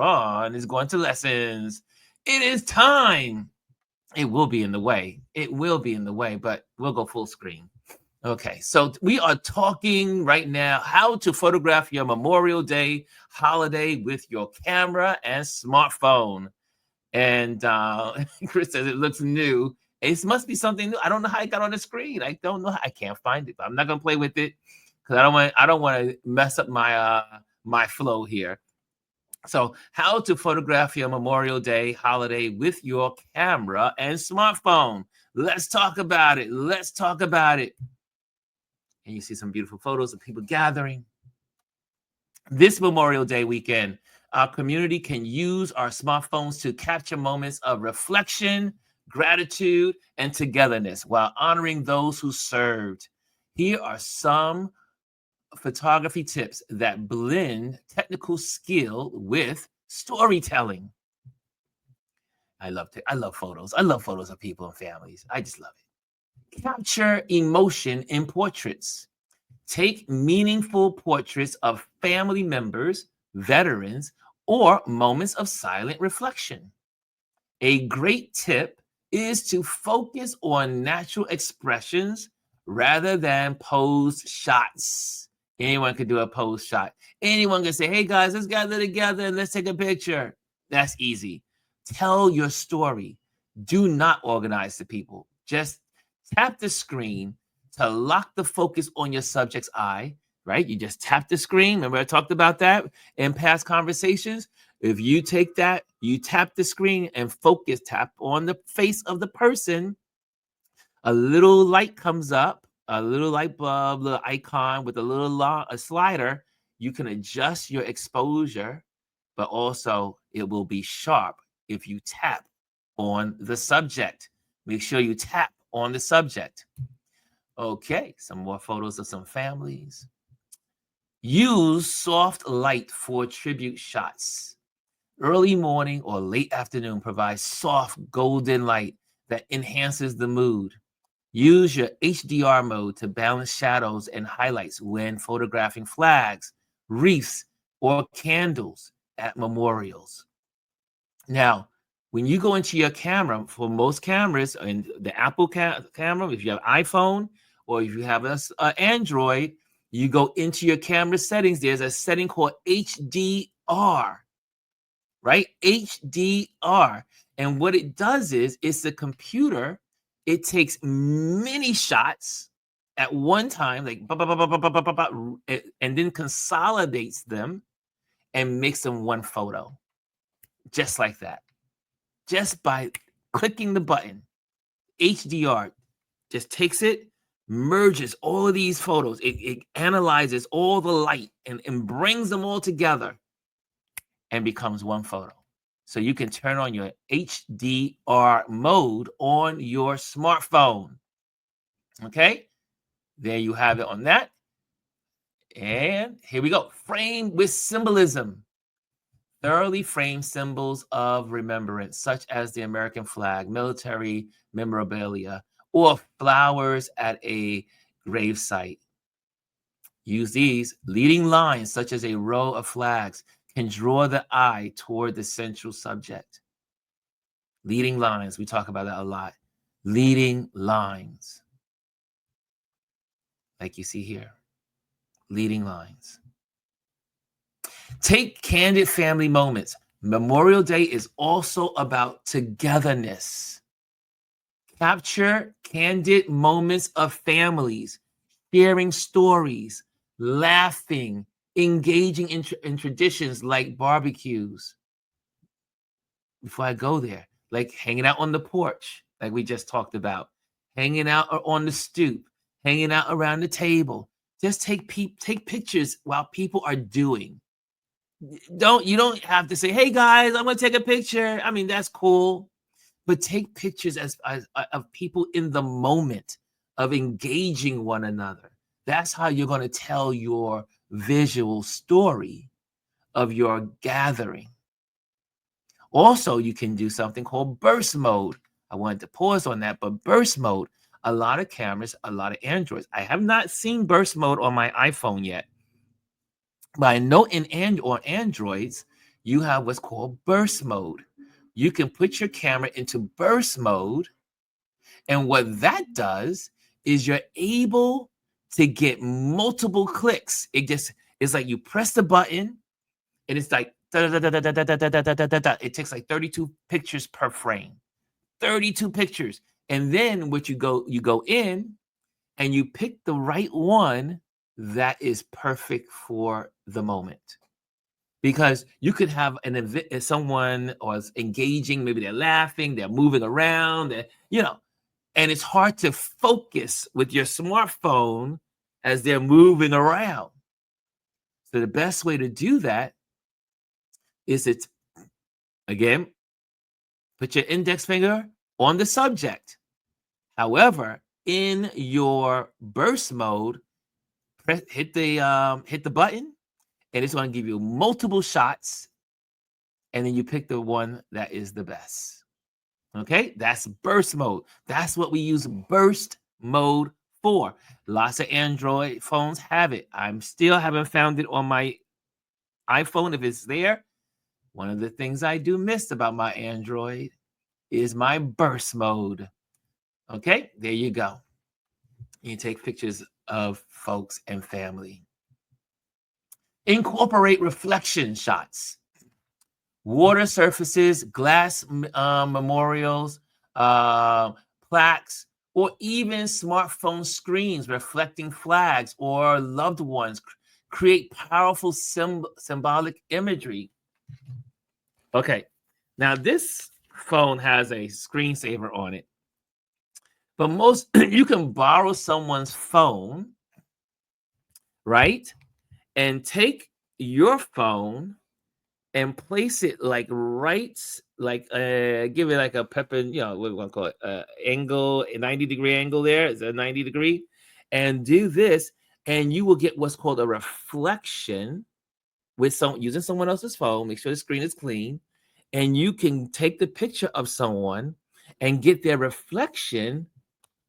Ron is going to lessons. It is time. It will be in the way. It will be in the way, but we'll go full screen. Okay, so we are talking right now how to photograph your Memorial Day holiday with your camera and smartphone. And Chris says it looks new. It must be something new. I don't know how it got on the screen. I don't know. I can't find it. But I'm not gonna play with it because I don't want to mess up my my flow here. So, how to photograph your Memorial Day holiday with your camera and smartphone. Let's talk about it. Let's talk about it. And you see some beautiful photos of people gathering. This Memorial Day weekend, our community can use our smartphones to capture moments of reflection, gratitude, and togetherness while honoring those who served. Here are some photography tips that blend technical skill with storytelling. I love photos. I love photos of people and families. I just love it. Capture emotion in portraits. Take meaningful portraits of family members, veterans, or moments of silent reflection. A great tip is to focus on natural expressions rather than posed shots. Anyone can do a pose shot. Anyone can say, hey guys, let's gather together and let's take a picture. That's easy. Tell your story. Do not organize the people. Just tap the screen to lock the focus on your subject's eye, right? You just tap the screen. Remember I talked about that in past conversations? If you take that, you tap the screen and focus, tap on the face of the person, a little light comes up, a little light bulb, little icon with a slider. You can adjust your exposure, but also it will be sharp if you tap on the subject. Make sure you tap on the subject. Okay, some more photos of some families. Use soft light for tribute shots. Early morning or late afternoon provides soft golden light that enhances the mood. Use your HDR mode to balance shadows and highlights when photographing flags, wreaths, or candles at memorials. Now, when you go into your camera, for most cameras, and the Apple camera, if you have iPhone or if you have an Android, you go into your camera settings. There's a setting called HDR, right? HDR. And what it does is it's the computer. It takes many shots at one time, like and then consolidates them and makes them one photo, just like that. Just by clicking the button, HDR just takes it, merges all of these photos. It analyzes all the light and brings them all together and becomes one photo. So you can turn on your HDR mode on your smartphone. Okay, there you have it on that. And here we go. Frame with symbolism. Thoroughly frame symbols of remembrance, such as the American flag, military memorabilia, or flowers at a gravesite. Use these. Leading lines, such as a row of flags, can draw the eye toward the central subject. Leading lines, we talk about that a lot. Leading lines. Like you see here. Leading lines. Take candid family moments. Memorial Day is also about togetherness. Capture candid moments of families, sharing stories, laughing, engaging in traditions like barbecues. Before I go there, like hanging out on the porch, like we just talked about, hanging out on the stoop, hanging out around the table. Just take pictures while people are doing. You don't have to say, hey guys, I'm gonna take a picture. I mean, that's cool, but take pictures as of people in the moment of engaging one another. That's how you're going to tell your visual story of your gathering. Also, you can do something called burst mode. I wanted to pause on that, but burst mode, a lot of cameras, a lot of Androids. I have not seen burst mode on my iPhone yet. But I know on Androids, you have what's called burst mode. You can put your camera into burst mode, and what that does is you're able to get multiple clicks. It's like you press the button, and it's like da, da, da, da, da, da, da, da, da, da, da, da. It takes like 32 pictures per frame. 32 pictures. And then what you go in and you pick the right one that is perfect for the moment. Because you could have an event, someone or is engaging, maybe they're laughing, they're moving around, and it's hard to focus with your smartphone as they're moving around. So the best way to do that is again, put your index finger on the subject. However, in your burst mode, hit the button, and it's going to give you multiple shots, and then you pick the one that is the best. Okay, that's burst mode. That's what we use burst mode for. Lots of Android phones have it. I'm still haven't found it on my iPhone. If it's there, one of the things I do miss about my Android is my burst mode. Okay, there you go. You take pictures of folks and family. Incorporate reflection shots. Water surfaces, glass memorials, plaques, or even smartphone screens reflecting flags or loved ones create powerful symbolic imagery. Okay, now this phone has a screensaver on it, but you can borrow someone's phone, right? And take your phone and place it like give it like a pepper, what do we want to call it? Angle, a 90-degree angle there. Is a 90-degree? And do this, and you will get what's called a reflection with using someone else's phone. Make sure the screen is clean. And you can take the picture of someone and get their reflection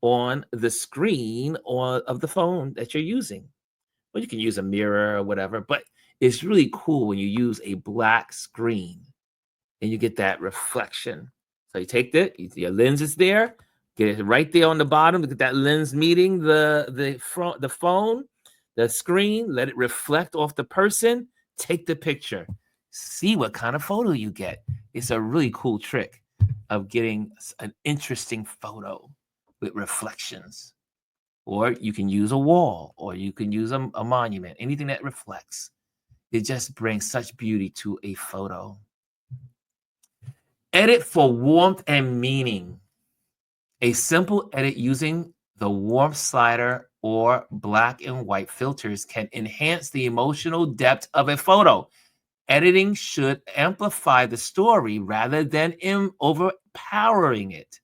on the screen of the phone that you're using. Well, you can use a mirror or whatever, but it's really cool when you use a black screen and you get that reflection. So you take your lens is there, get it right there on the bottom. Look at that lens meeting the phone, the screen, let it reflect off the person, take the picture, see what kind of photo you get. It's a really cool trick of getting an interesting photo with reflections. Or you can use a wall, or you can use a monument, anything that reflects. It just brings such beauty to a photo. Edit for warmth and meaning. A simple edit using the warmth slider or black and white filters can enhance the emotional depth of a photo. Editing should amplify the story rather than overpowering it.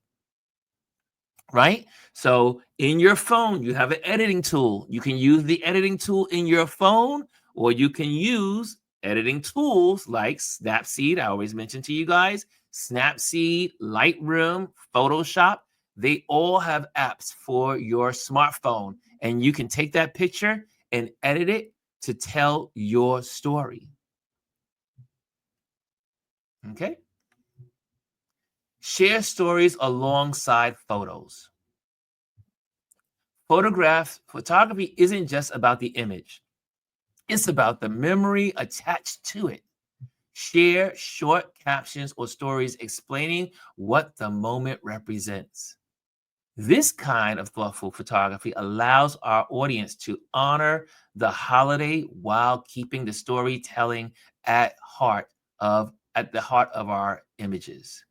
Right? So in your phone, you have an editing tool. You can use the editing tool in your phone, or you can use editing tools like Snapseed. I always mention to you guys, Snapseed, Lightroom, Photoshop. They all have apps for your smartphone, and you can take that picture and edit it to tell your story. Okay? Share stories alongside photos. Photography isn't just about the image. It's about the memory attached to it. Share short captions or stories explaining what the moment represents. This kind of thoughtful photography allows our audience to honor the holiday while keeping the storytelling at the heart of our images.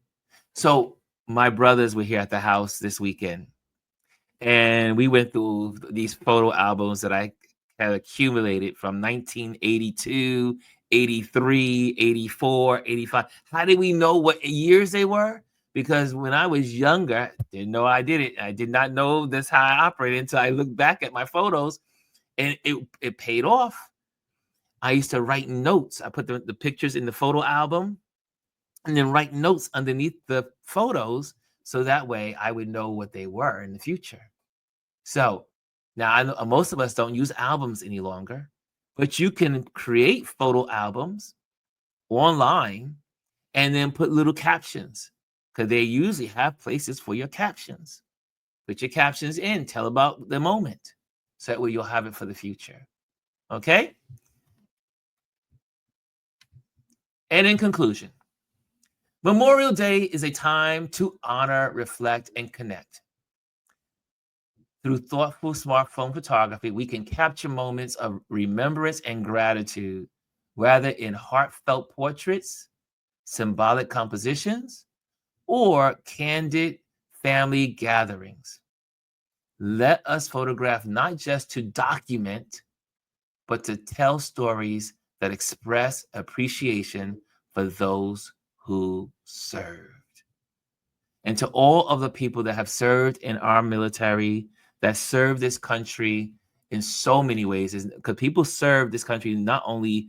So my brothers were here at the house this weekend, and we went through these photo albums that I had accumulated from 1982, 83, 84, 85. How did we know what years they were? Because when I was younger, didn't know I did it. I did not know this how I operated until I looked back at my photos, and it paid off. I used to write notes. I put the pictures in the photo album and then write notes underneath the photos so that way I would know what they were in the future. So now I know most of us don't use albums any longer, but you can create photo albums online and then put little captions, because they usually have places for your captions. Put your captions in, tell about the moment, so that way you'll have it for the future. Okay? And in conclusion, Memorial Day is a time to honor, reflect, and connect. Through thoughtful smartphone photography, we can capture moments of remembrance and gratitude, whether in heartfelt portraits, symbolic compositions, or candid family gatherings. Let us photograph not just to document, but to tell stories that express appreciation for those who served. And to all of the people that have served in our military, that serve this country in so many ways, because people serve this country not only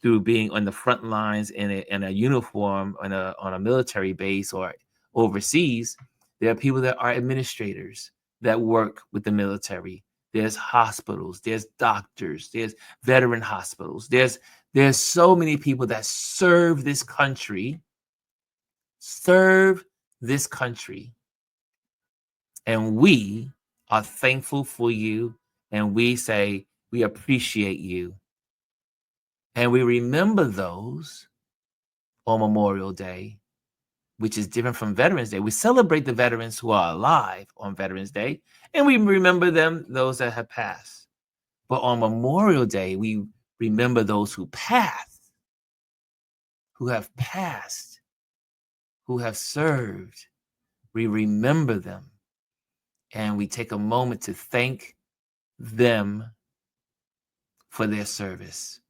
through being on the front lines in a uniform on a military base or overseas. There are people that are administrators that work with the military. There's hospitals, there's doctors, there's veteran hospitals. There's so many people that serve this country, and we are thankful for you, and we say we appreciate you. And we remember those on Memorial Day, which is different from Veterans Day. We celebrate the veterans who are alive on Veterans Day, and we remember those that have passed. But on Memorial Day, we remember those who passed, who have passed, who have served. We remember them, and we take a moment to thank them for their service.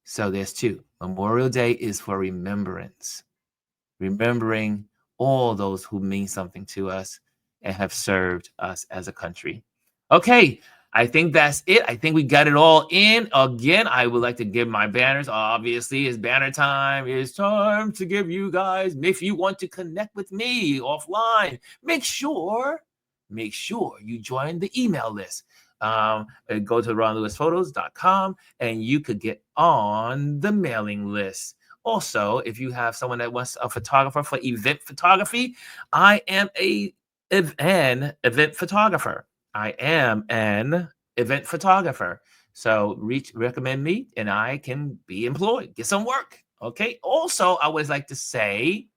So there's two. Memorial Day is for remembrance, remembering all those who mean something to us and have served us as a country. Okay, I think that's it. I think we got it all in. Again, I would like to give my banners. Obviously, it's banner time. It's time to give you guys, if you want to connect with me offline, make sure you join the email list. Go to ronlouisphotos.com and you could get on the mailing list. Also, if you have someone that wants a photographer for event photography, I am an event photographer. So recommend me and I can be employed, get some work. Okay. Also, I always like to say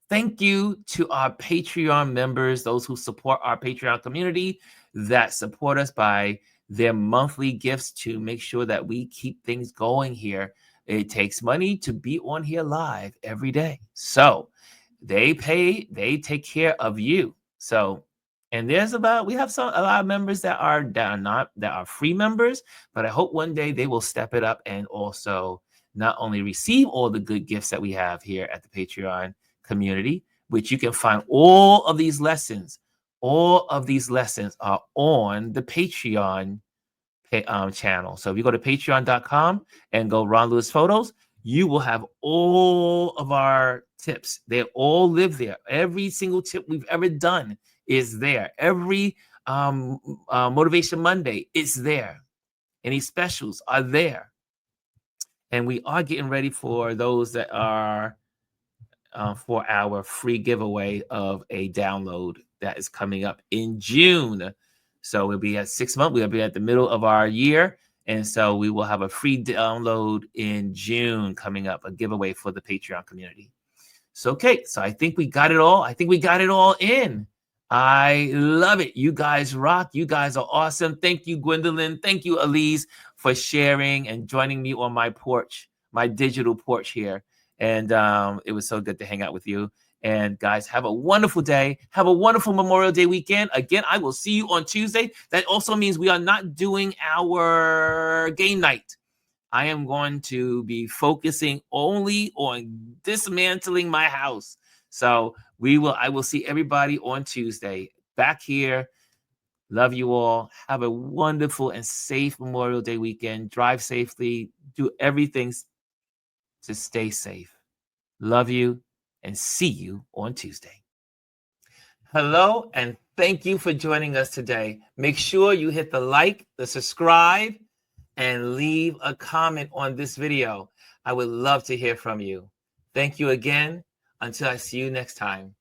thank you to our Patreon members, those who support our Patreon community, that support us by their monthly gifts to make sure that we keep things going here. It takes money to be on here live every day. So they take care of you. So, and we have a lot of members that are free members, but I hope one day they will step it up and also not only receive all the good gifts that we have here at the Patreon community, which you can find all of these lessons. All of these lessons are on the Patreon channel. So if you go to patreon.com and go Ron Lewis Photos, you will have all of our tips. They all live there. Every single tip we've ever done is there. Every Motivation Monday is there. Any specials are there. And we are getting ready for those that are for our free giveaway of a download that is coming up in June. So we'll be at 6 months. We'll be at the middle of our year. And so we will have a free download in June coming up, a giveaway for the Patreon community. So, okay. So I think we got it all. I think we got it all in. I love it. You guys rock. You guys are awesome. Thank you, Gwendolyn. Thank you, Elise, for sharing and joining me on my porch, my digital porch here. And it was so good to hang out with you. And guys, have a wonderful day. Have a wonderful Memorial Day weekend. Again, I will see you on Tuesday. That also means we are not doing our game night. I am going to be focusing only on dismantling my house. So I will see everybody on Tuesday back here. Love you all. Have a wonderful and safe Memorial Day weekend. Drive safely. Do everything to stay safe. Love you and see you on Tuesday. Hello, and thank you for joining us today. Make sure you hit the like, the subscribe, and leave a comment on this video. I would love to hear from you. Thank you again. Until I see you next time.